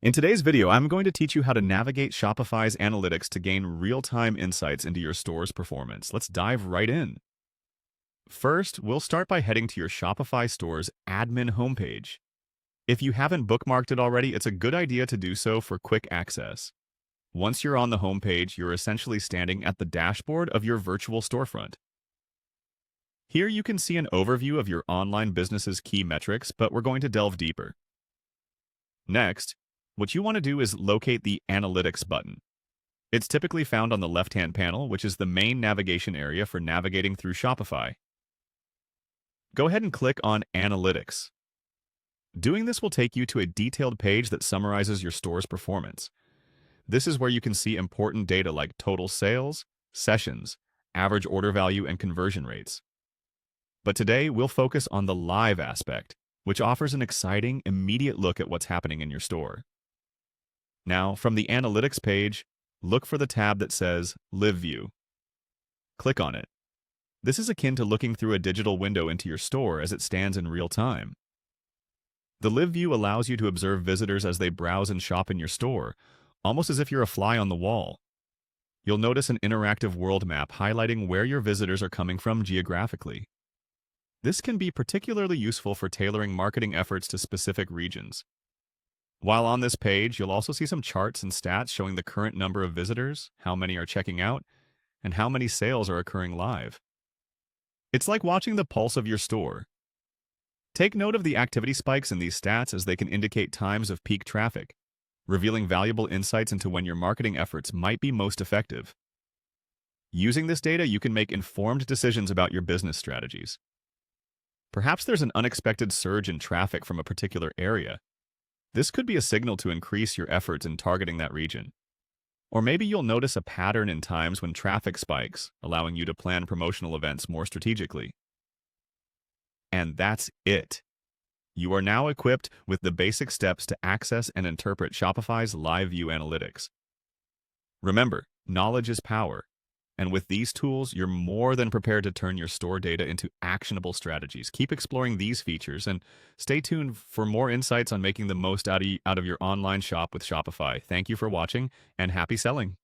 In today's video, I'm going to teach you how to navigate Shopify's analytics to gain real-time insights into your store's performance. Let's dive right in. First, we'll start by heading to your Shopify store's admin homepage. If you haven't bookmarked it already, it's a good idea to do so for quick access. Once you're on the homepage, you're essentially standing at the dashboard of your virtual storefront. Here you can see an overview of your online business's key metrics, but we're going to delve deeper. Next, what you want to do is locate the Analytics button. It's typically found on the left-hand panel, which is the main navigation area for navigating through Shopify. Go ahead and click on Analytics. Doing this will take you to a detailed page that summarizes your store's performance. This is where you can see important data like total sales, sessions, average order value, and conversion rates. But today, we'll focus on the live aspect, which offers an exciting, immediate look at what's happening in your store. Now, from the Analytics page, look for the tab that says Live View. Click on it. This is akin to looking through a digital window into your store as it stands in real time. The Live View allows you to observe visitors as they browse and shop in your store, almost as if you're a fly on the wall. You'll notice an interactive world map highlighting where your visitors are coming from geographically. This can be particularly useful for tailoring marketing efforts to specific regions. While on this page, you'll also see some charts and stats showing the current number of visitors, how many are checking out, and how many sales are occurring live. It's like watching the pulse of your store. Take note of the activity spikes in these stats as they can indicate times of peak traffic, revealing valuable insights into when your marketing efforts might be most effective. Using this data, you can make informed decisions about your business strategies. Perhaps there's an unexpected surge in traffic from a particular area. This could be a signal to increase your efforts in targeting that region. Or maybe you'll notice a pattern in times when traffic spikes, allowing you to plan promotional events more strategically. And that's it. You are now equipped with the basic steps to access and interpret Shopify's Live View analytics. Remember, knowledge is power. And with these tools, you're more than prepared to turn your store data into actionable strategies. Keep exploring these features and stay tuned for more insights on making the most out of your online shop with Shopify. Thank you for watching and happy selling.